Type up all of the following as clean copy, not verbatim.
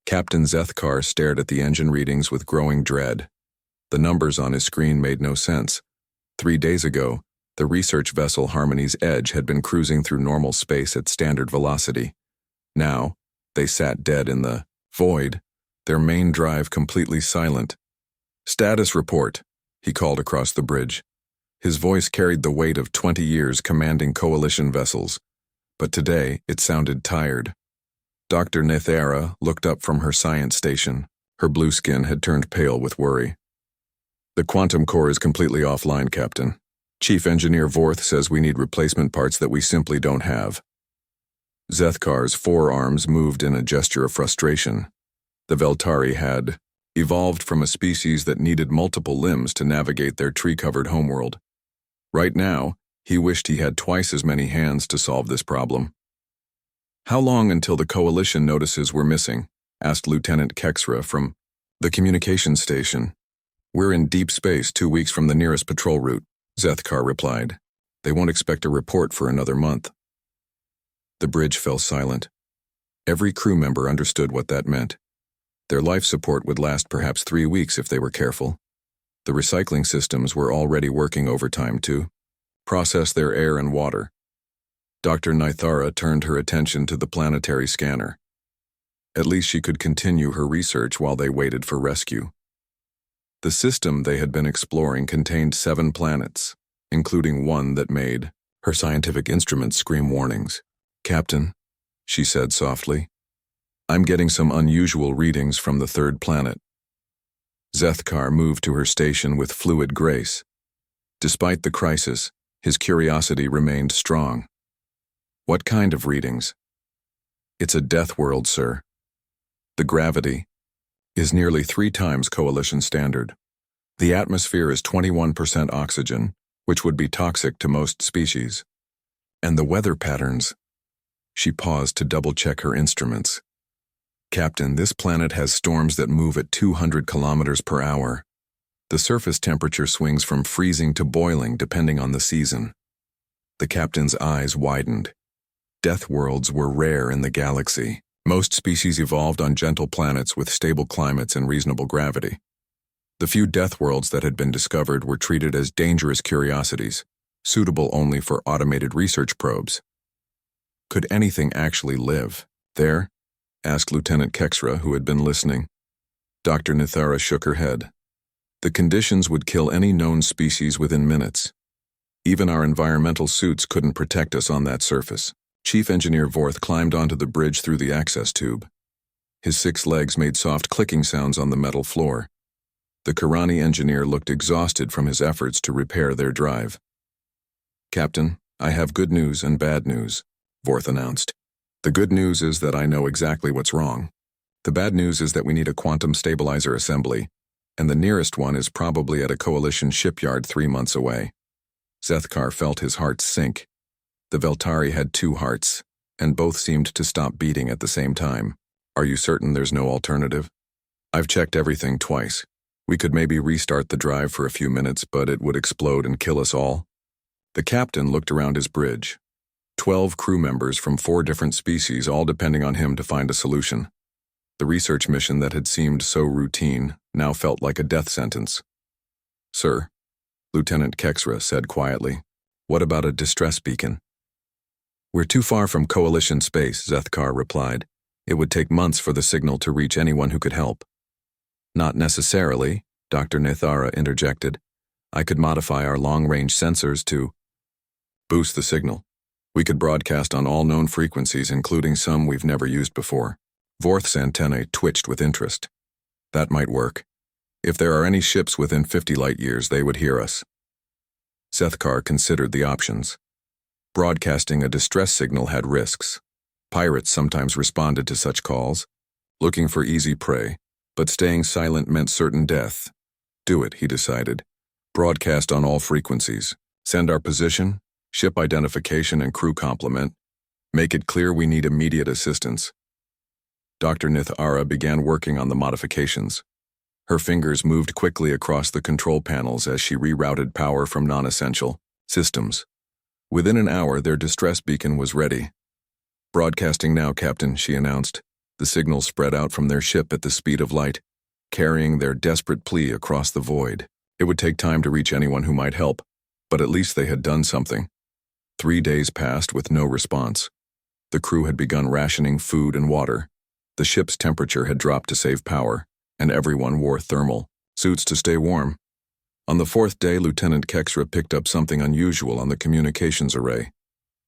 Captain Zethkar stared at the engine readings with growing dread. The numbers on his screen made no sense. 3 days ago, the research vessel Harmony's Edge had been cruising through normal space at standard velocity. Now, they sat dead in the void, their main drive completely silent. "Status report," he called across the bridge. His voice carried the weight of 20 years commanding coalition vessels, but today it sounded tired. Dr. Nithara looked up from her science station. Her blue skin had turned pale with worry. "The quantum core is completely offline, Captain. Chief Engineer Vorth says we need replacement parts that we simply don't have." Zethkar's forearms moved in a gesture of frustration. The Veltari had evolved from a species that needed multiple limbs to navigate their tree-covered homeworld. Right now, he wished he had twice as many hands to solve this problem. "How long until the Coalition notices we're missing?" asked Lieutenant Kexra from the communications station. "We're in deep space 2 weeks from the nearest patrol route," Zethkar replied. "They won't expect a report for another month." The bridge fell silent. Every crew member understood what that meant. Their life support would last perhaps 3 weeks if they were careful. The recycling systems were already working overtime to process their air and water. Dr. Nithara turned her attention to the planetary scanner. At least she could continue her research while they waited for rescue. The system they had been exploring contained 7 planets, including one that made her scientific instruments scream warnings. "Captain," she said softly, "I'm getting some unusual readings from the 3rd planet." Zethkar moved to her station with fluid grace. Despite the crisis, his curiosity remained strong. "What kind of readings?" "It's a death world, sir. The gravity is nearly 3 times Coalition standard. The atmosphere is 21% oxygen, which would be toxic to most species. And the weather patterns..." She paused to double-check her instruments. "Captain, this planet has storms that move at 200 kilometers per hour. The surface temperature swings from freezing to boiling depending on the season." The captain's eyes widened. Death worlds were rare in the galaxy. Most species evolved on gentle planets with stable climates and reasonable gravity. The few death worlds that had been discovered were treated as dangerous curiosities, suitable only for automated research probes. Could anything actually live there? Asked Lieutenant Kexra, who had been listening. Dr. Nithara shook her head. The conditions would kill any known species within minutes. Even our environmental suits couldn't protect us on that surface. Chief Engineer Vorth climbed onto the bridge through the access tube. His 6 legs made soft clicking sounds on the metal floor. The Karani engineer looked exhausted from his efforts to repair their drive. "Captain, I have good news and bad news," Vorth announced. "The good news is that I know exactly what's wrong. The bad news is that we need a quantum stabilizer assembly, and the nearest one is probably at a Coalition shipyard 3 months away." Zethkar felt his heart sink. The Veltari had 2 hearts, and both seemed to stop beating at the same time. "Are you certain there's no alternative?" "I've checked everything twice. We could maybe restart the drive for a few minutes, but it would explode and kill us all." The captain looked around his bridge. 12 crew members from 4 different species, all depending on him to find a solution. The research mission that had seemed so routine now felt like a death sentence. "Sir," Lieutenant Kexra said quietly, "what about a distress beacon?" "We're too far from Coalition space," Zethkar replied. "It would take months for the signal to reach anyone who could help." "Not necessarily," Dr. Nithara interjected. "I could modify our long-range sensors to boost the signal. We could broadcast on all known frequencies, including some we've never used before." Vorth's antennae twitched with interest. "That might work. If there are any ships within 50 light-years, they would hear us." Zethkar considered the options. Broadcasting a distress signal had risks. Pirates sometimes responded to such calls, looking for easy prey, but staying silent meant certain death. "Do it," he decided. "Broadcast on all frequencies. Send our position, ship identification, and crew complement. Make it clear we need immediate assistance." Dr. Nithara began working on the modifications. Her fingers moved quickly across the control panels as she rerouted power from non-essential systems. Within an hour, their distress beacon was ready. "Broadcasting now, Captain," she announced. The signal spread out from their ship at the speed of light, carrying their desperate plea across the void. It would take time to reach anyone who might help, but at least they had done something. 3 days passed with no response. The crew had begun rationing food and water. The ship's temperature had dropped to save power, and everyone wore thermal suits to stay warm. On the 4th day, Lieutenant Kexra picked up something unusual on the communications array.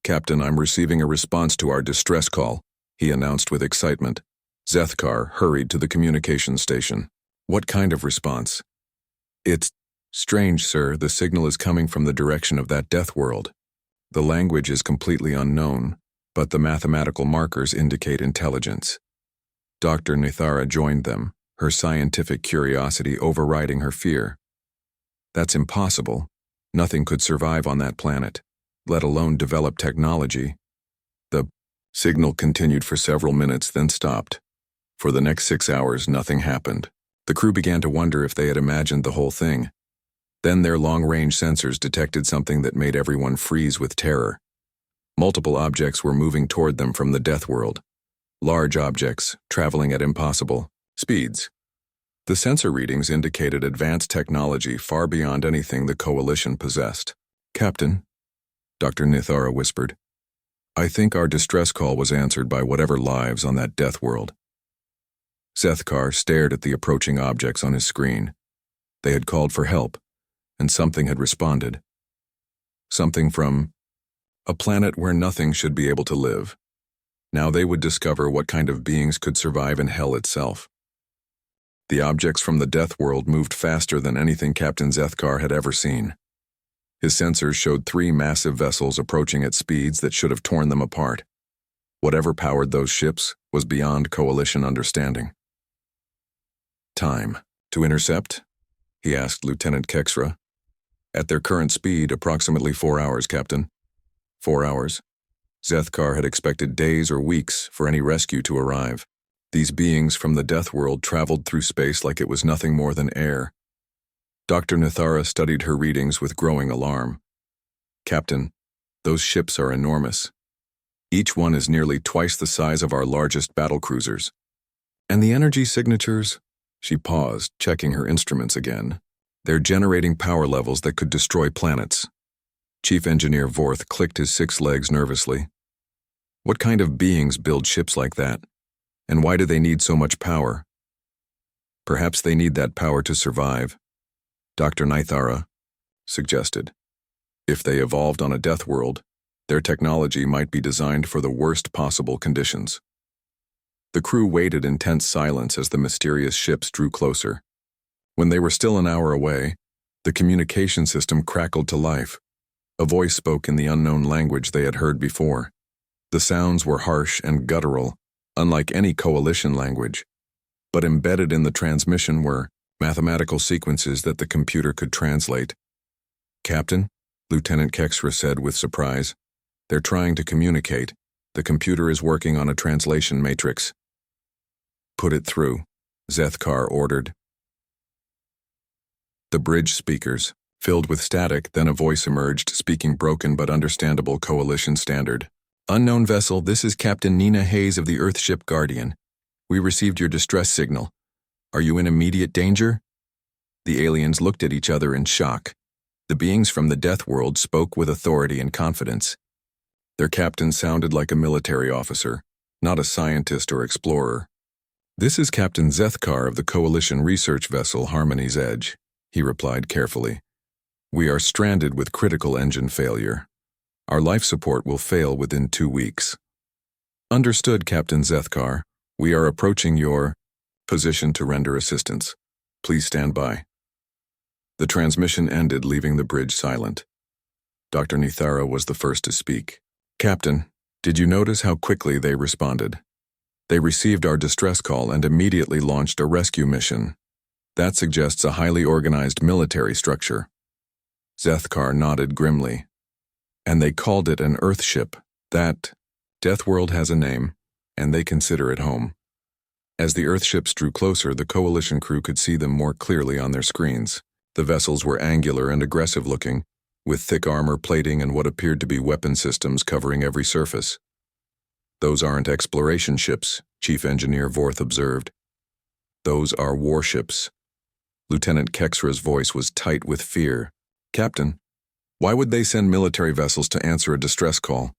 "Captain, I'm receiving a response to our distress call," he announced with excitement. Zethkar hurried to the communications station. "What kind of response?" "It's strange, sir. The signal is coming from the direction of that death world. The language is completely unknown, but the mathematical markers indicate intelligence." Dr. Nithara joined them, her scientific curiosity overriding her fear. "That's impossible. Nothing could survive on that planet, let alone develop technology." The signal continued for several minutes, then stopped. For the next 6 hours, nothing happened. The crew began to wonder if they had imagined the whole thing. Then their long-range sensors detected something that made everyone freeze with terror. Multiple objects were moving toward them from the death world. Large objects, traveling at impossible speeds. The sensor readings indicated advanced technology far beyond anything the Coalition possessed. "Captain," Dr. Nithara whispered, "I think our distress call was answered by whatever lives on that death world." Zethkar stared at the approaching objects on his screen. They had called for help, and something had responded. Something from a planet where nothing should be able to live. Now they would discover what kind of beings could survive in hell itself. The objects from the death world moved faster than anything Captain Zethkar had ever seen. His sensors showed 3 massive vessels approaching at speeds that should have torn them apart. Whatever powered those ships was beyond Coalition understanding. "Time to intercept?" he asked Lieutenant Kexra. "At their current speed, approximately 4 hours, Captain." 4 hours? Zethkar had expected days or weeks for any rescue to arrive. These beings from the death world traveled through space like it was nothing more than air. Dr. Nithara studied her readings with growing alarm. "Captain, those ships are enormous. Each one is nearly twice the size of our largest battlecruisers. And the energy signatures?" She paused, checking her instruments again. "They're generating power levels that could destroy planets." Chief Engineer Vorth clicked his 6 legs nervously. "What kind of beings build ships like that? And why do they need so much power?" "Perhaps they need that power to survive," Dr. Nithara suggested. "If they evolved on a death world, their technology might be designed for the worst possible conditions." The crew waited in tense silence as the mysterious ships drew closer. When they were still an hour away, the communication system crackled to life. A voice spoke in the unknown language they had heard before. The sounds were harsh and guttural, unlike any Coalition language, but embedded in the transmission were mathematical sequences that the computer could translate. "Captain," Lieutenant Kexra said with surprise, "they're trying to communicate. The computer is working on a translation matrix." "Put it through," Zethkar ordered. The bridge speakers filled with static, then a voice emerged, speaking broken but understandable Coalition standard. "Unknown vessel, this is Captain Nina Hayes of the Earthship Guardian. We received your distress signal. Are you in immediate danger?" The aliens looked at each other in shock. The beings from the death world spoke with authority and confidence. Their captain sounded like a military officer, not a scientist or explorer. "This is Captain Zethkar of the Coalition research vessel Harmony's Edge," he replied carefully. "We are stranded with critical engine failure. Our life support will fail within 2 weeks." "Understood, Captain Zethkar. We are approaching your position to render assistance. Please stand by." The transmission ended, leaving the bridge silent. Dr. Nithara was the first to speak. "Captain, did you notice how quickly they responded? They received our distress call and immediately launched a rescue mission. That suggests a highly organized military structure." Zethkar nodded grimly. "And they called it an Earthship. That Deathworld has a name, and they consider it home." As the Earthships drew closer, the Coalition crew could see them more clearly on their screens. The vessels were angular and aggressive-looking, with thick armor plating and what appeared to be weapon systems covering every surface. "Those aren't exploration ships," Chief Engineer Vorth observed. Those are warships. Lieutenant Kexra's voice was tight with fear. Captain, why would they send military vessels to answer a distress call?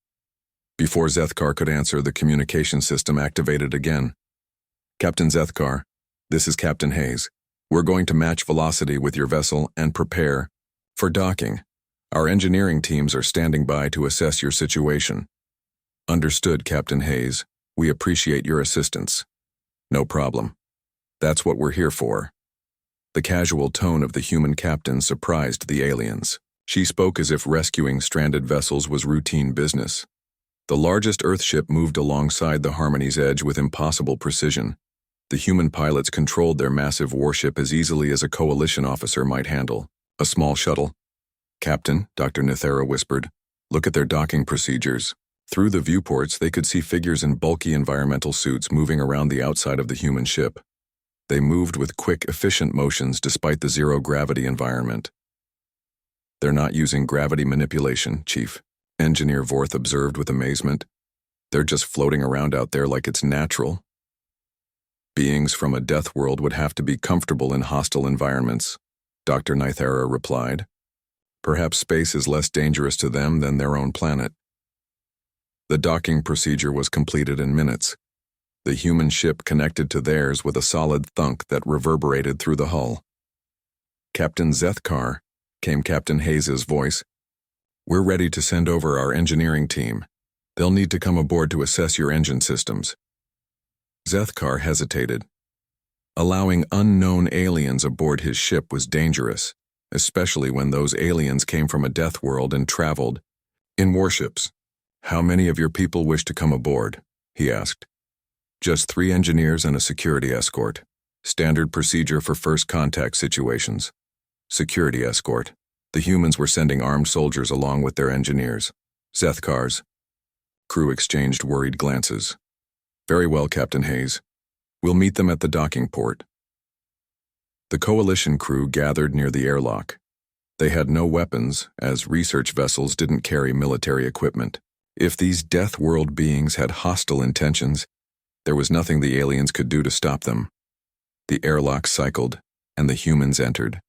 Before Zethkar could answer, the communication system activated again. Captain Zethkar, this is Captain Hayes. We're going to match velocity with your vessel and prepare for docking. Our engineering teams are standing by to assess your situation. Understood, Captain Hayes. We appreciate your assistance. No problem. That's what we're here for. The casual tone of the human captain surprised the aliens. She spoke as if rescuing stranded vessels was routine business. The largest Earthship moved alongside the Harmony's edge with impossible precision. The human pilots controlled their massive warship as easily as a coalition officer might handle a small shuttle. Captain, Dr. Nithera whispered, look at their docking procedures. Through the viewports, they could see figures in bulky environmental suits moving around the outside of the human ship. They moved with quick, efficient motions despite the zero-gravity environment. They're not using gravity manipulation, Chief. Engineer Vorth observed with amazement. They're just floating around out there like it's natural. Beings from a death world would have to be comfortable in hostile environments, Dr. Nithera replied. Perhaps space is less dangerous to them than their own planet. The docking procedure was completed in minutes. The human ship connected to theirs with a solid thunk that reverberated through the hull. Captain Zethkar, came Captain Hayes' voice. We're ready to send over our engineering team. They'll need to come aboard to assess your engine systems. Zethkar hesitated. Allowing unknown aliens aboard his ship was dangerous, especially when those aliens came from a death world and traveled in warships. How many of your people wish to come aboard? He asked. Just 3 engineers and a security escort. Standard procedure for first contact situations. Security escort. The humans were sending armed soldiers along with their engineers. Zethkar's. Crew exchanged worried glances. Very well, Captain Hayes. We'll meet them at the docking port. The coalition crew gathered near the airlock. They had no weapons, as research vessels didn't carry military equipment. If these death world beings had hostile intentions, there was nothing the aliens could do to stop them. The airlock cycled, and the humans entered.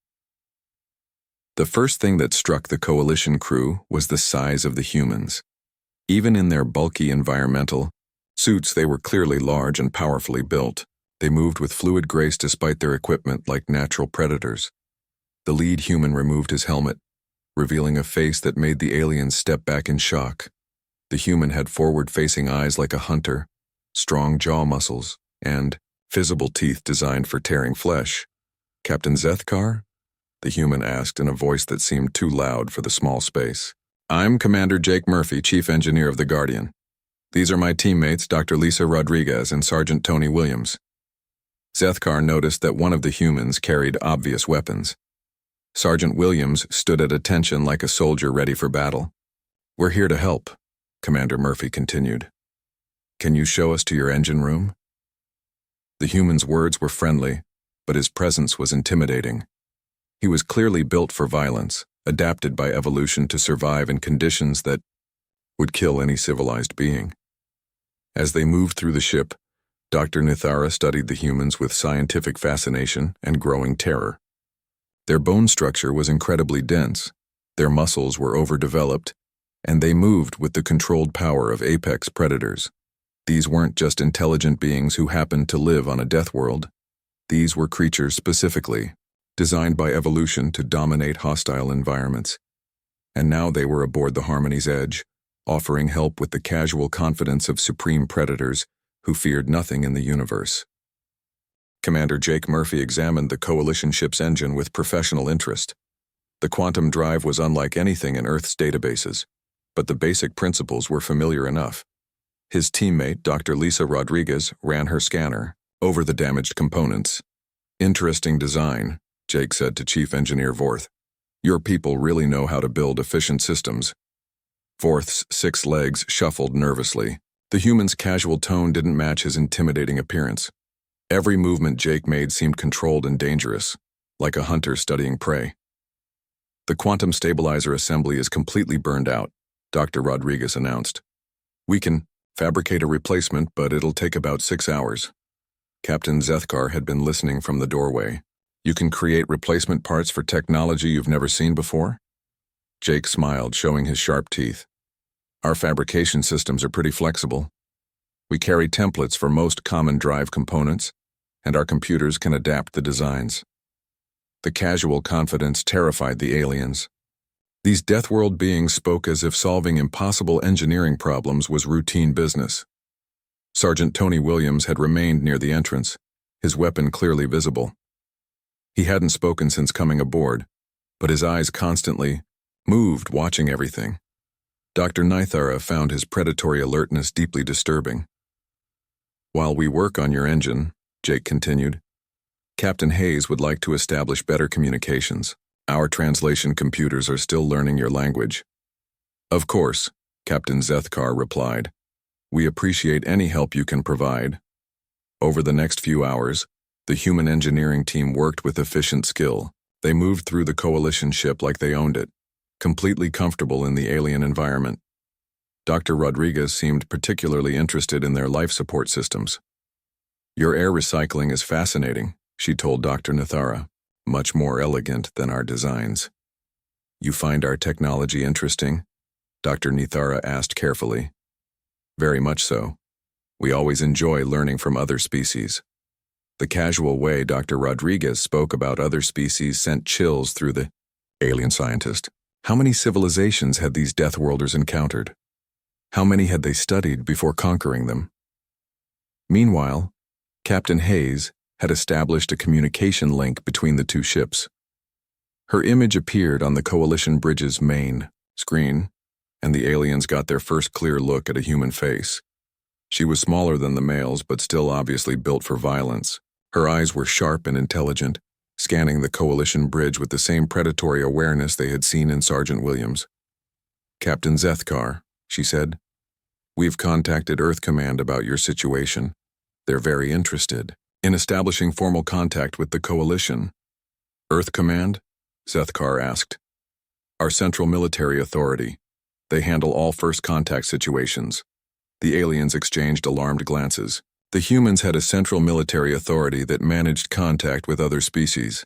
The first thing that struck the coalition crew was the size of the humans. Even in their bulky environmental suits, they were clearly large and powerfully built. They moved with fluid grace despite their equipment like natural predators. The lead human removed his helmet, revealing a face that made the aliens step back in shock. The human had forward-facing eyes like a hunter, strong jaw muscles, and visible teeth designed for tearing flesh. Captain Zethkar? The human asked in a voice that seemed too loud for the small space. I'm Commander Jake Murphy, Chief Engineer of the Guardian. These are my teammates, Dr. Lisa Rodriguez and Sergeant Tony Williams. Zethkar noticed that one of the humans carried obvious weapons. Sergeant Williams stood at attention like a soldier ready for battle. We're here to help, Commander Murphy continued. Can you show us to your engine room? The human's words were friendly, but his presence was intimidating. He was clearly built for violence, adapted by evolution to survive in conditions that would kill any civilized being. As they moved through the ship, Dr. Nithara studied the humans with scientific fascination and growing terror. Their bone structure was incredibly dense, their muscles were overdeveloped, and they moved with the controlled power of apex predators. These weren't just intelligent beings who happened to live on a death world. These were creatures specifically designed by evolution to dominate hostile environments. And now they were aboard the Harmony's edge, offering help with the casual confidence of supreme predators who feared nothing in the universe. Commander Jake Murphy examined the coalition ship's engine with professional interest. The quantum drive was unlike anything in Earth's databases, but the basic principles were familiar enough. His teammate, Dr. Lisa Rodriguez, ran her scanner over the damaged components. Interesting design, Jake said to Chief Engineer Vorth. Your people really know how to build efficient systems. Vorth's 6 legs shuffled nervously. The human's casual tone didn't match his intimidating appearance. Every movement Jake made seemed controlled and dangerous, like a hunter studying prey. The quantum stabilizer assembly is completely burned out, Dr. Rodriguez announced. We can Fabricate a replacement, but it'll take about 6 hours. Captain Zethkar had been listening from the doorway. You can create replacement parts for technology you've never seen before? Jake smiled, showing his sharp teeth. Our fabrication systems are pretty flexible. We carry templates for most common drive components, and our computers can adapt the designs. The casual confidence terrified the aliens. These Deathworld beings spoke as if solving impossible engineering problems was routine business. Sergeant Tony Williams had remained near the entrance, his weapon clearly visible. He hadn't spoken since coming aboard, but his eyes constantly moved, watching everything. Dr. Nithara found his predatory alertness deeply disturbing. While we work on your engine, Jake continued, Captain Hayes would like to establish better communications. Our translation computers are still learning your language. Of course, Captain Zethkar replied. We appreciate any help you can provide. Over the next few hours, the human engineering team worked with efficient skill. They moved through the Coalition ship like they owned it, completely comfortable in the alien environment. Dr. Rodriguez seemed particularly interested in their life support systems. Your air recycling is fascinating, she told Dr. Nithara. Much more elegant than our designs. You find our technology interesting? Dr. Nithara asked carefully. Very much so. We always enjoy learning from other species. The casual way Dr. Rodriguez spoke about other species sent chills through the alien scientist. How many civilizations had these Deathworlders encountered? How many had they studied before conquering them? Meanwhile, Captain Hayes had established a communication link between the two ships. Her image appeared on the Coalition bridge's main screen, and the aliens got their first clear look at a human face. She was smaller than the males, but still obviously built for violence. Her eyes were sharp and intelligent, scanning the Coalition bridge with the same predatory awareness they had seen in Sergeant Williams. Captain Zethkar, she said, we've contacted Earth Command about your situation. They're very interested in establishing formal contact with the Coalition. Earth Command? Zethkar asked. Our central military authority. They handle all first contact situations. The aliens exchanged alarmed glances. The humans had a central military authority that managed contact with other species.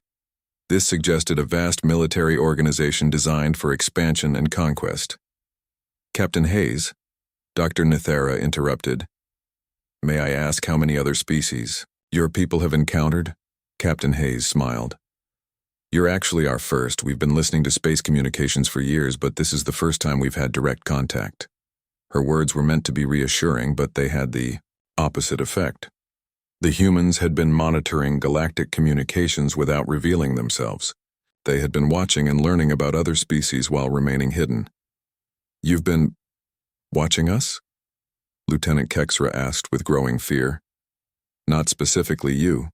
This suggested a vast military organization designed for expansion and conquest. Captain Hayes, Dr. Nithara interrupted. May I ask how many other species your people have encountered? Captain Hayes smiled. You're actually our first. We've been listening to space communications for years, but this is the first time we've had direct contact. Her words were meant to be reassuring, but they had the opposite effect. The humans had been monitoring galactic communications without revealing themselves. They had been watching and learning about other species while remaining hidden. You've been watching us? Lieutenant Kexra asked with growing fear. Not specifically you,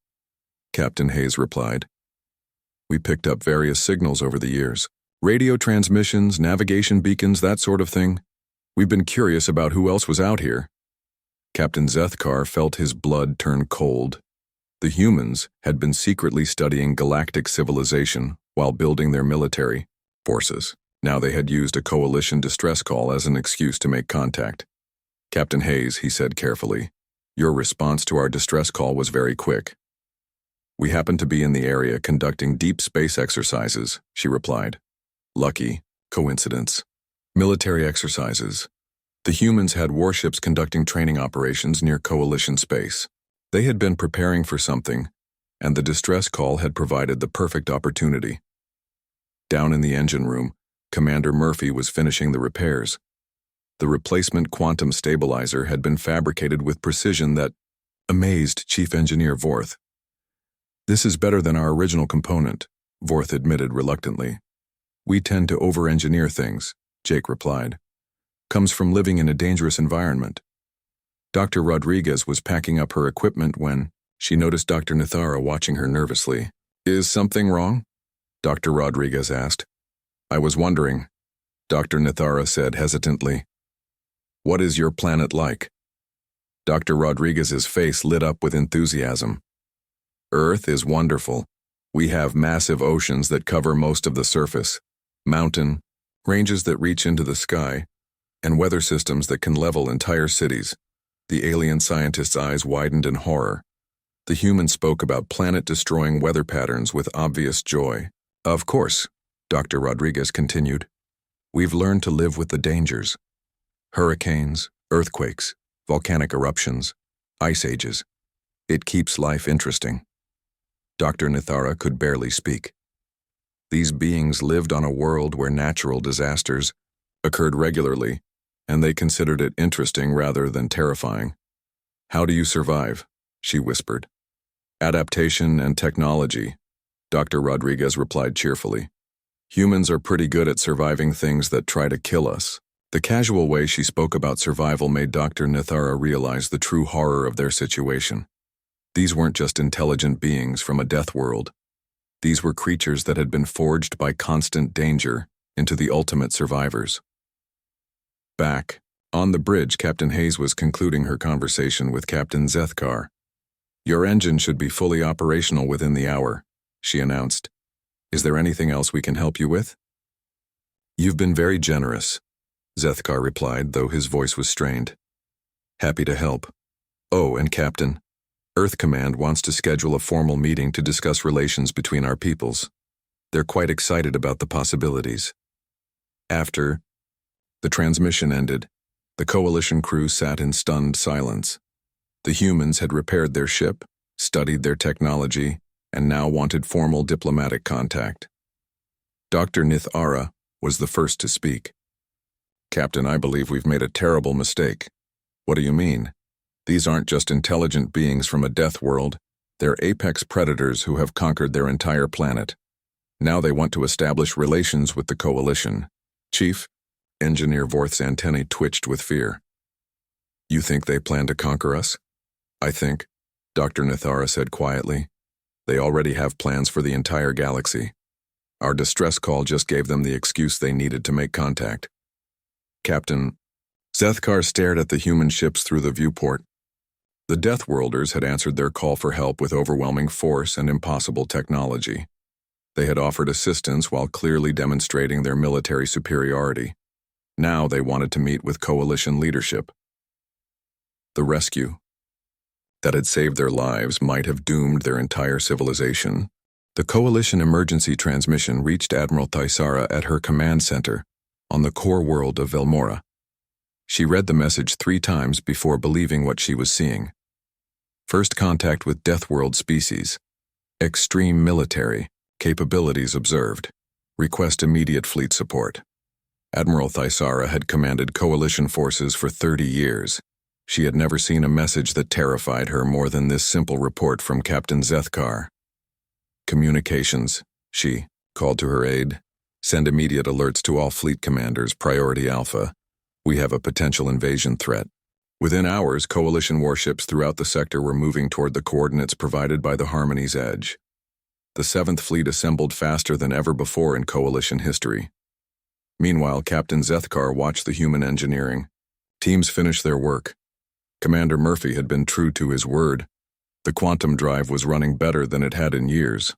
Captain Hayes replied. We picked up various signals over the years. Radio transmissions, navigation beacons, that sort of thing. We've been curious about who else was out here. Captain Zethkar felt his blood turn cold. The humans had been secretly studying galactic civilization while building their military forces. Now they had used a Coalition distress call as an excuse to make contact. Captain Hayes, he said carefully, your response to our distress call was very quick. We happened to be in the area conducting deep space exercises, she replied. Lucky coincidence. Military exercises. The humans had warships conducting training operations near Coalition space. They had been preparing for something, and the distress call had provided the perfect opportunity. Down in the engine room, Commander Murphy was finishing the repairs. The replacement quantum stabilizer had been fabricated with precision that amazed Chief Engineer Vorth. This is better than our original component, Vorth admitted reluctantly. We tend to over-engineer things, Jake replied. Comes from living in a dangerous environment. Dr. Rodriguez was packing up her equipment when she noticed Dr. Nithara watching her nervously. Is something wrong? Dr. Rodriguez asked. I was wondering, Dr. Nithara said hesitantly. What is your planet like? Dr. Rodriguez's face lit up with enthusiasm. Earth is wonderful. We have massive oceans that cover most of the surface, mountain ranges that reach into the sky, and weather systems that can level entire cities. The alien scientist's eyes widened in horror. The human spoke about planet-destroying weather patterns with obvious joy. Of course, Dr. Rodriguez continued. We've learned to live with the dangers. Hurricanes, earthquakes, volcanic eruptions, ice ages. It keeps life interesting. Dr. Nithara could barely speak. These beings lived on a world where natural disasters occurred regularly, and they considered it interesting rather than terrifying. How do you survive? She whispered. Adaptation and technology, Dr. Rodriguez replied cheerfully. Humans are pretty good at surviving things that try to kill us. The casual way she spoke about survival made Dr. Nithara realize the true horror of their situation. These weren't just intelligent beings from a death world. These were creatures that had been forged by constant danger into the ultimate survivors. Back on the bridge, Captain Hayes was concluding her conversation with Captain Zethkar. Your engine should be fully operational within the hour, she announced. Is there anything else we can help you with? You've been very generous, Zethkar replied, though his voice was strained. Happy to help. Oh, and Captain, Earth Command wants to schedule a formal meeting to discuss relations between our peoples. They're quite excited about the possibilities. After the transmission ended, the Coalition crew sat in stunned silence. The humans had repaired their ship, studied their technology, and now wanted formal diplomatic contact. Dr. Nithara was the first to speak. Captain, I believe we've made a terrible mistake. What do you mean? These aren't just intelligent beings from a death world. They're apex predators who have conquered their entire planet. Now they want to establish relations with the Coalition. Chief, Engineer Vorth's antennae twitched with fear. You think they plan to conquer us? I think, Dr. Nithara said quietly. They already have plans for the entire galaxy. Our distress call just gave them the excuse they needed to make contact. Captain, Zethkar stared at the human ships through the viewport. The Deathworlders had answered their call for help with overwhelming force and impossible technology. They had offered assistance while clearly demonstrating their military superiority. Now they wanted to meet with Coalition leadership. The rescue that had saved their lives might have doomed their entire civilization. The Coalition emergency transmission reached Admiral Thaisara at her command center on the core world of Velmora. She read the message 3 times before believing what she was seeing. First contact with Deathworld species. Extreme military capabilities observed. Request immediate fleet support. Admiral Thaisara had commanded Coalition forces for 30 years. She had never seen a message that terrified her more than this simple report from Captain Zethkar. Communications, she called to her aide. Send immediate alerts to all fleet commanders, Priority Alpha. We have a potential invasion threat. Within hours, Coalition warships throughout the sector were moving toward the coordinates provided by the Harmony's edge. The 7th Fleet assembled faster than ever before in Coalition history. Meanwhile, Captain Zethkar watched the human engineering. Teams finished their work. Commander Murphy had been true to his word. The quantum drive was running better than it had in years.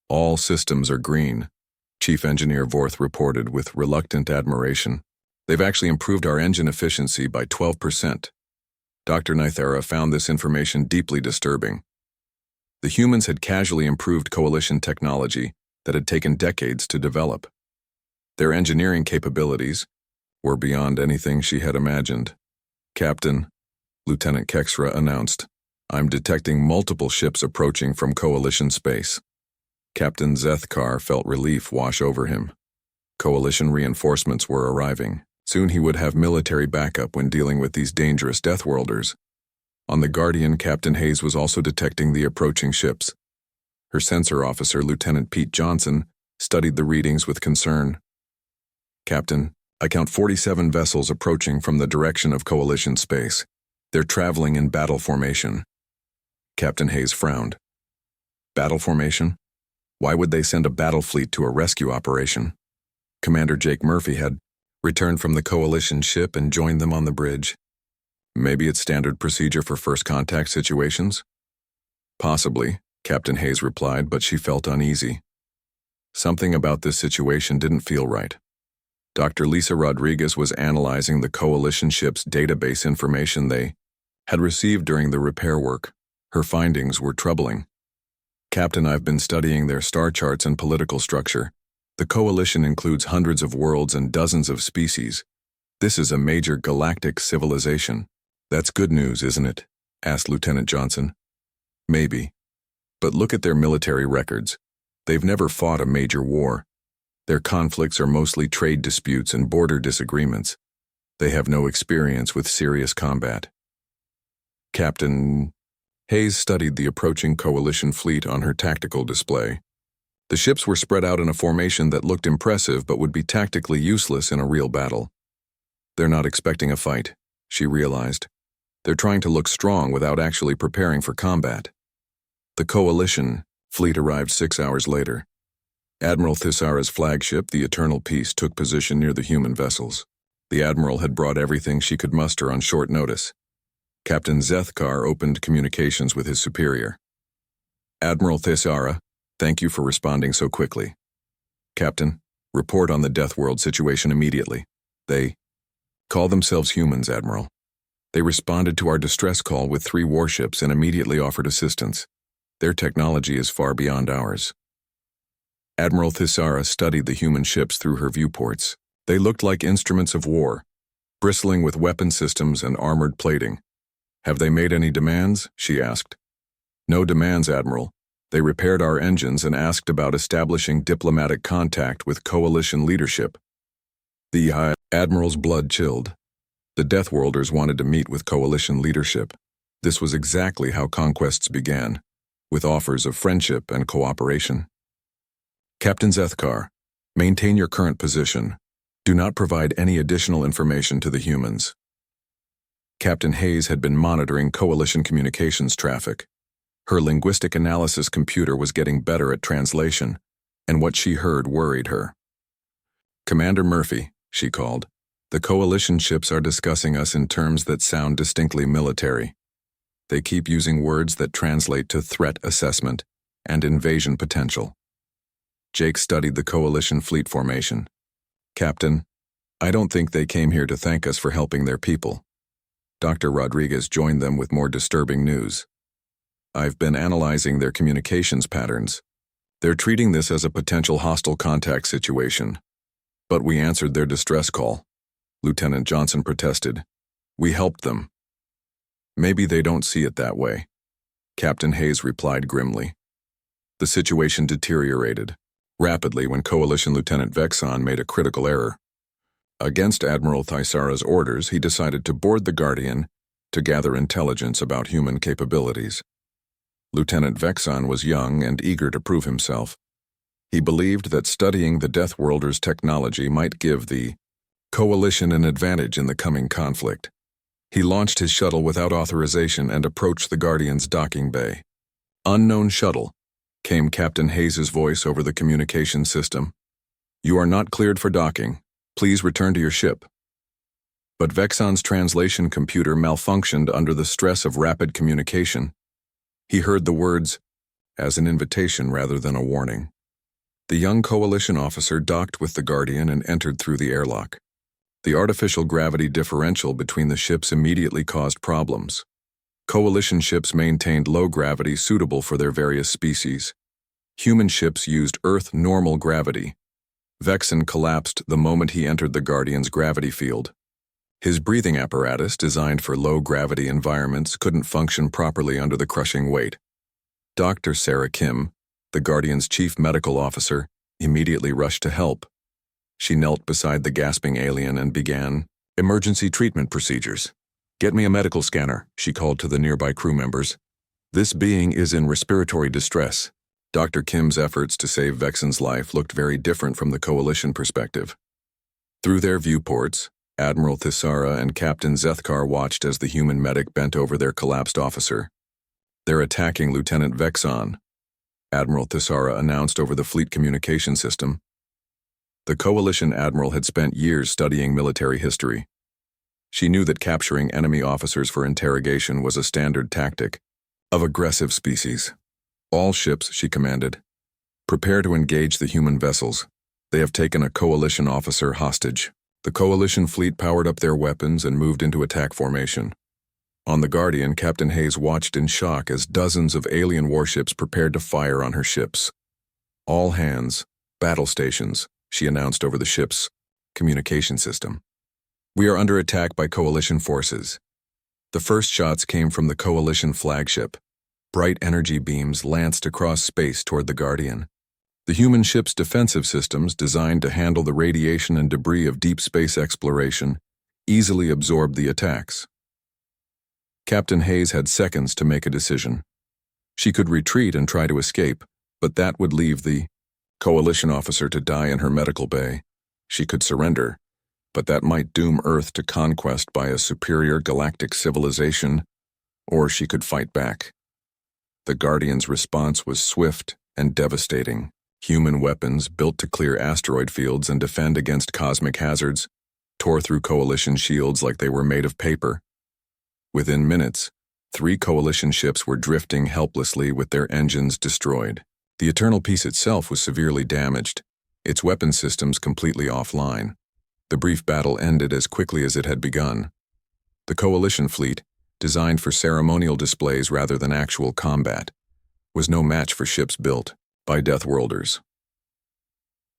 All systems are green, Chief Engineer Vorth reported with reluctant admiration. They've actually improved our engine efficiency by 12%. Dr. Nithara found this information deeply disturbing. The humans had casually improved Coalition technology that had taken decades to develop. Their engineering capabilities were beyond anything she had imagined. Captain, Lieutenant Kexra announced, I'm detecting multiple ships approaching from Coalition space. Captain Zethkar felt relief wash over him. Coalition reinforcements were arriving. Soon he would have military backup when dealing with these dangerous Deathworlders. On the Guardian, Captain Hayes was also detecting the approaching ships. Her sensor officer, Lieutenant Pete Johnson, studied the readings with concern. Captain, I count 47 vessels approaching from the direction of Coalition space. They're traveling in battle formation. Captain Hayes frowned. Battle formation? Why would they send a battle fleet to a rescue operation? Commander Jake Murphy had returned from the Coalition ship and joined them on the bridge. Maybe it's standard procedure for first contact situations? Possibly, Captain Hayes replied, but she felt uneasy. Something about this situation didn't feel right. Dr. Lisa Rodriguez was analyzing the coalition ship's database information they had received during the repair work. Her findings were troubling. Captain, I've been studying their star charts and political structure. The coalition includes hundreds of worlds and dozens of species. This is a major galactic civilization. That's good news, isn't it? Asked Lieutenant Johnson. Maybe. But look at their military records. They've never fought a major war. Their conflicts are mostly trade disputes and border disagreements. They have no experience with serious combat. Captain Hayes studied the approaching coalition fleet on her tactical display. The ships were spread out in a formation that looked impressive but would be tactically useless in a real battle. They're not expecting a fight, she realized. They're trying to look strong without actually preparing for combat. The coalition fleet arrived 6 hours later. Admiral Thisara's flagship, the Eternal Peace, took position near the human vessels. The admiral had brought everything she could muster on short notice. Captain Zethkar opened communications with his superior. Admiral Thisara, thank you for responding so quickly. Captain, report on the Deathworld situation immediately. They call themselves humans, Admiral. They responded to our distress call with 3 warships and immediately offered assistance. Their technology is far beyond ours. Admiral Thisara studied the human ships through her viewports. They looked like instruments of war, bristling with weapon systems and armored plating. Have they made any demands? She asked. No demands, Admiral. They repaired our engines and asked about establishing diplomatic contact with coalition leadership. The Admiral's blood chilled. The Deathworlders wanted to meet with coalition leadership. This was exactly how conquests began, with offers of friendship and cooperation. Captain Zethkar, maintain your current position. Do not provide any additional information to the humans. Captain Hayes had been monitoring coalition communications traffic. Her linguistic analysis computer was getting better at translation, and what she heard worried her. Commander Murphy, she called, the coalition ships are discussing us in terms that sound distinctly military. They keep using words that translate to threat assessment and invasion potential. Jake studied the coalition fleet formation. Captain, I don't think they came here to thank us for helping their people. Dr. Rodriguez joined them with more disturbing news. I've been analyzing their communications patterns. They're treating this as a potential hostile contact situation. But we answered their distress call. Lieutenant Johnson protested. We helped them. Maybe they don't see it that way. Captain Hayes replied grimly. The situation deteriorated rapidly when Coalition Lieutenant Vexon made a critical error. Against Admiral Thisara's orders, he decided to board the Guardian to gather intelligence about human capabilities. Lieutenant Vexon was young and eager to prove himself. He believed that studying the Deathworlders' technology might give the Coalition an advantage in the coming conflict. He launched his shuttle without authorization and approached the Guardian's docking bay. Unknown shuttle, came Captain Hayes' voice over the communication system. You are not cleared for docking. Please return to your ship. But Vexon's translation computer malfunctioned under the stress of rapid communication. He heard the words as an invitation rather than a warning. The young Coalition officer docked with the Guardian and entered through the airlock. The artificial gravity differential between the ships immediately caused problems. Coalition ships maintained low gravity suitable for their various species. Human ships used Earth normal gravity. Vexon collapsed the moment he entered the Guardian's gravity field. His breathing apparatus, designed for low-gravity environments, couldn't function properly under the crushing weight. Dr. Sarah Kim, the Guardian's chief medical officer, immediately rushed to help. She knelt beside the gasping alien and began emergency treatment procedures. Get me a medical scanner, she called to the nearby crew members. This being is in respiratory distress. Dr. Kim's efforts to save Vexon's life looked very different from the Coalition perspective. Through their viewports, Admiral Thisara and Captain Zethkar watched as the human medic bent over their collapsed officer. They're attacking Lieutenant Vexon, Admiral Thisara announced over the fleet communication system. The Coalition admiral had spent years studying military history. She knew that capturing enemy officers for interrogation was a standard tactic of aggressive species. All ships, she commanded, prepare to engage the human vessels. They have taken a coalition officer hostage. The coalition fleet powered up their weapons and moved into attack formation. On the Guardian, Captain Hayes watched in shock as dozens of alien warships prepared to fire on her ships. All hands, battle stations, she announced over the ship's communication system. We are under attack by coalition forces. The first shots came from the coalition flagship. Bright energy beams lanced across space toward the Guardian. The human ship's defensive systems, designed to handle the radiation and debris of deep space exploration, easily absorbed the attacks. Captain Hayes had seconds to make a decision. She could retreat and try to escape, but that would leave the coalition officer to die in her medical bay. She could surrender, but that might doom Earth to conquest by a superior galactic civilization, or she could fight back. The Guardian's response was swift and devastating. Human weapons, built to clear asteroid fields and defend against cosmic hazards, tore through coalition shields like they were made of paper. Within minutes, 3 coalition ships were drifting helplessly with their engines destroyed. The Eternal Peace itself was severely damaged, its weapon systems completely offline. The brief battle ended as quickly as it had begun. The coalition fleet, designed for ceremonial displays rather than actual combat, was no match for ships built by Deathworlders.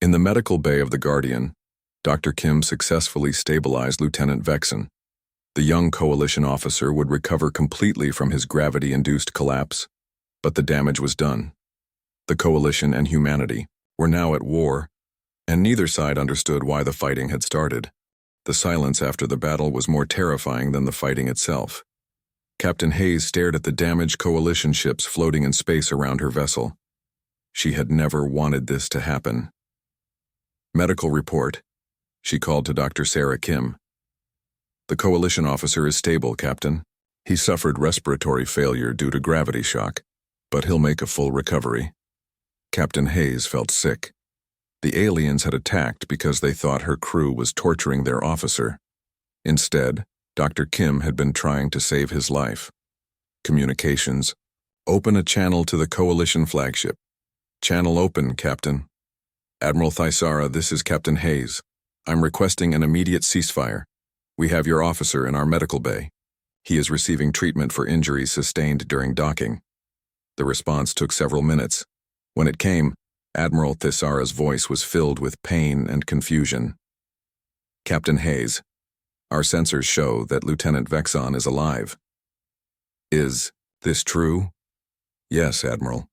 In the medical bay of the Guardian, Dr. Kim successfully stabilized Lieutenant Vexen. The young coalition officer would recover completely from his gravity-induced collapse, but the damage was done. The coalition and humanity were now at war, and neither side understood why the fighting had started. The silence after the battle was more terrifying than the fighting itself. Captain Hayes stared at the damaged coalition ships floating in space around her vessel. She had never wanted this to happen. Medical report. She called to Dr. Sarah Kim. The coalition officer is stable, Captain. He suffered respiratory failure due to gravity shock, but he'll make a full recovery. Captain Hayes felt sick. The aliens had attacked because they thought her crew was torturing their officer. Instead, Dr. Kim had been trying to save his life. Communications. Open a channel to the coalition flagship. Channel open, Captain. Admiral Thisara, this is Captain Hayes. I'm requesting an immediate ceasefire. We have your officer in our medical bay. He is receiving treatment for injuries sustained during docking. The response took several minutes. When it came, Admiral Thisara's voice was filled with pain and confusion. Captain Hayes, our sensors show that Lieutenant Vexen is alive. Is this true? Yes, Admiral.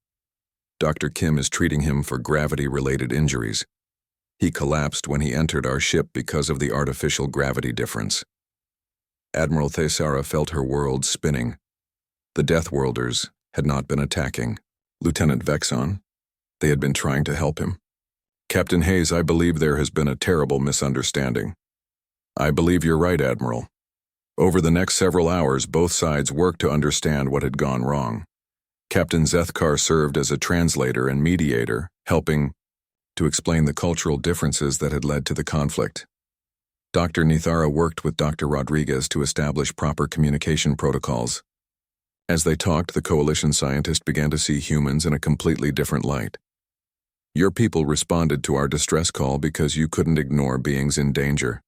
Dr. Kim is treating him for gravity-related injuries. He collapsed when he entered our ship because of the artificial gravity difference. Admiral Thisara felt her world spinning. The Deathworlders had not been attacking Lieutenant Vexen. They had been trying to help him. Captain Hayes, I believe there has been a terrible misunderstanding. I believe you're right, Admiral. Over the next several hours, both sides worked to understand what had gone wrong. Captain Zethkar served as a translator and mediator, helping to explain the cultural differences that had led to the conflict. Dr. Nithara worked with Dr. Rodriguez to establish proper communication protocols. As they talked, the coalition scientist began to see humans in a completely different light. Your people responded to our distress call because you couldn't ignore beings in danger,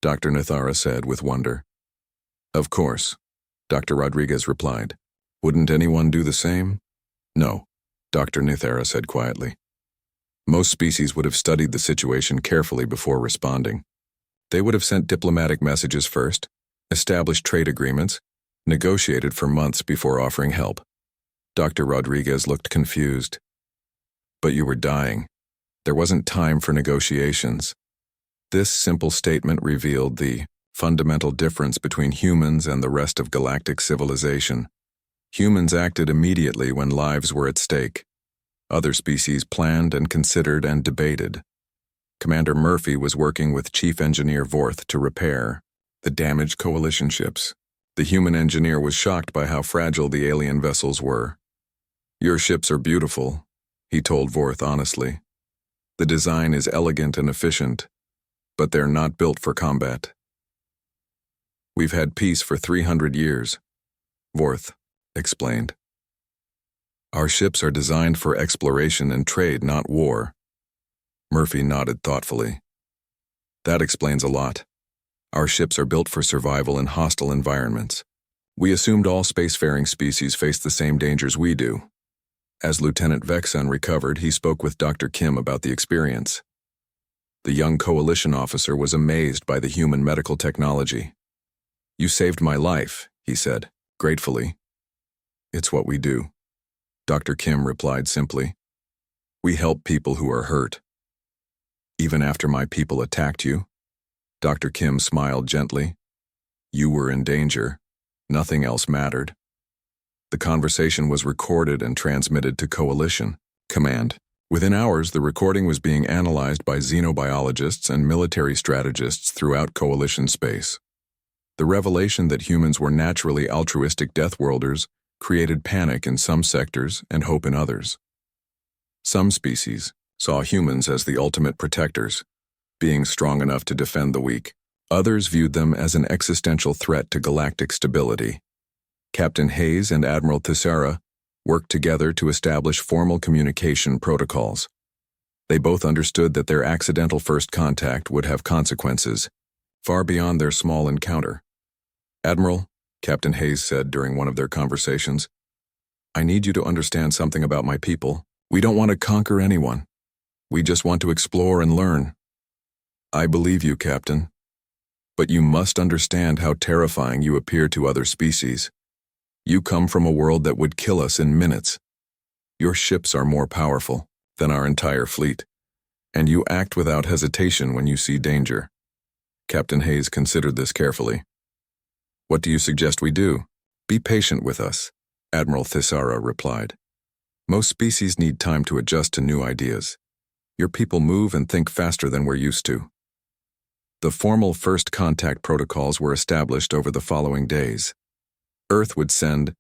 Dr. Nithara said with wonder. Of course, Dr. Rodriguez replied. Wouldn't anyone do the same? No, Dr. Nithara said quietly. Most species would have studied the situation carefully before responding. They would have sent diplomatic messages first, established trade agreements, negotiated for months before offering help. Dr. Rodriguez looked confused. But you were dying. There wasn't time for negotiations. This simple statement revealed the fundamental difference between humans and the rest of galactic civilization. Humans acted immediately when lives were at stake. Other species planned and considered and debated. Commander Murphy was working with Chief Engineer Vorth to repair the damaged coalition ships. The human engineer was shocked by how fragile the alien vessels were. Your ships are beautiful, he told Vorth honestly. The design is elegant and efficient, but they're not built for combat. We've had peace for 300 years, Vorth explained. Our ships are designed for exploration and trade, not war. Murphy nodded thoughtfully. That explains a lot. Our ships are built for survival in hostile environments. We assumed all spacefaring species faced the same dangers we do. As Lieutenant Vexon recovered, he spoke with Dr. Kim about the experience. The young coalition officer was amazed by the human medical technology. You saved my life, he said, gratefully. It's what we do. Dr. Kim replied simply. We help people who are hurt. Even after my people attacked you? Dr. Kim smiled gently. You were in danger. Nothing else mattered. The conversation was recorded and transmitted to Coalition Command. Within hours, the recording was being analyzed by xenobiologists and military strategists throughout Coalition space. The revelation that humans were naturally altruistic Deathworlders created panic in some sectors and hope in others. Some species saw humans as the ultimate protectors, being strong enough to defend the weak. Others viewed them as an existential threat to galactic stability. Captain Hayes and Admiral Tessera worked together to establish formal communication protocols. They both understood that their accidental first contact would have consequences, far beyond their small encounter. Admiral, Captain Hayes said during one of their conversations, I need you to understand something about my people. We don't want to conquer anyone. We just want to explore and learn. I believe you, Captain. But you must understand how terrifying you appear to other species. You come from a world that would kill us in minutes. Your ships are more powerful than our entire fleet, and you act without hesitation when you see danger. Captain Hayes considered this carefully. What do you suggest we do? Be patient with us, Admiral Tessera replied. Most species need time to adjust to new ideas. Your people move and think faster than we're used to. The formal first contact protocols were established over the following days. Earth would send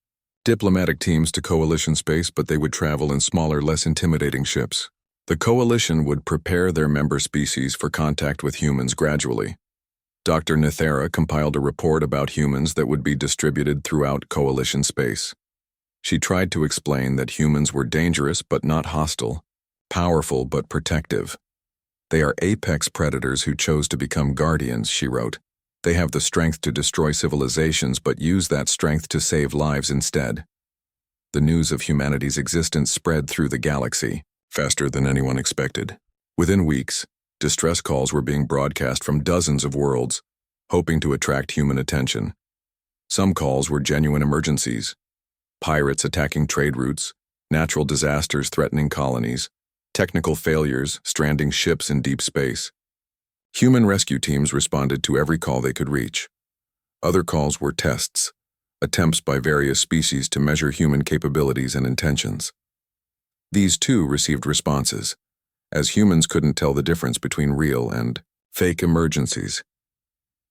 diplomatic teams to Coalition space, but they would travel in smaller, less intimidating ships. The Coalition would prepare their member species for contact with humans gradually. Dr. Nethera compiled a report about humans that would be distributed throughout Coalition space. She tried to explain that humans were dangerous but not hostile, powerful but protective. They are apex predators who chose to become guardians, she wrote. They have the strength to destroy civilizations but use that strength to save lives instead. The news of humanity's existence spread through the galaxy, faster than anyone expected. Within weeks, distress calls were being broadcast from dozens of worlds, hoping to attract human attention. Some calls were genuine emergencies. Pirates attacking trade routes, natural disasters threatening colonies, technical failures stranding ships in deep space. Human rescue teams responded to every call they could reach. Other calls were tests, attempts by various species to measure human capabilities and intentions. These too received responses, as humans couldn't tell the difference between real and fake emergencies.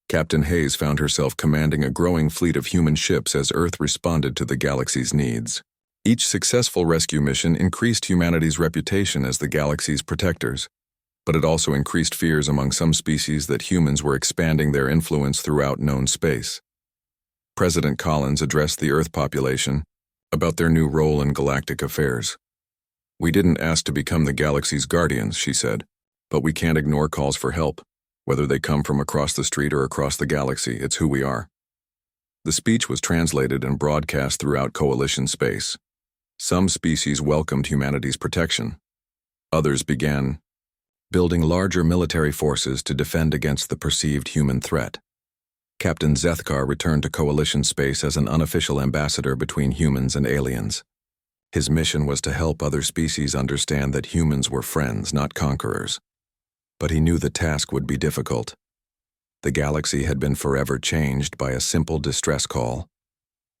Captain Hayes found herself commanding a growing fleet of human ships as Earth responded to the galaxy's needs. Each successful rescue mission increased humanity's reputation as the galaxy's protectors, but it also increased fears among some species that humans were expanding their influence throughout known space. President Collins addressed the Earth population about their new role in galactic affairs. We didn't ask to become the galaxy's guardians, she said, but we can't ignore calls for help. Whether they come from across the street or across the galaxy, it's who we are. The speech was translated and broadcast throughout Coalition space. Some species welcomed humanity's protection. Others began building larger military forces to defend against the perceived human threat. Captain Zethkar returned to Coalition space as an unofficial ambassador between humans and aliens. His mission was to help other species understand that humans were friends, not conquerors. But he knew the task would be difficult. The galaxy had been forever changed by a simple distress call.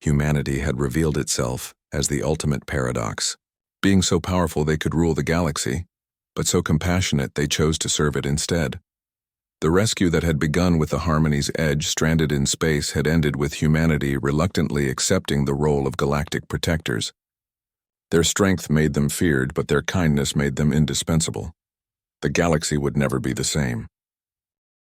Humanity had revealed itself as the ultimate paradox, being so powerful they could rule the galaxy, but so compassionate they chose to serve it instead. The rescue that had begun with the Harmony's Edge stranded in space had ended with humanity reluctantly accepting the role of galactic protectors. Their strength made them feared, but their kindness made them indispensable. The galaxy would never be the same.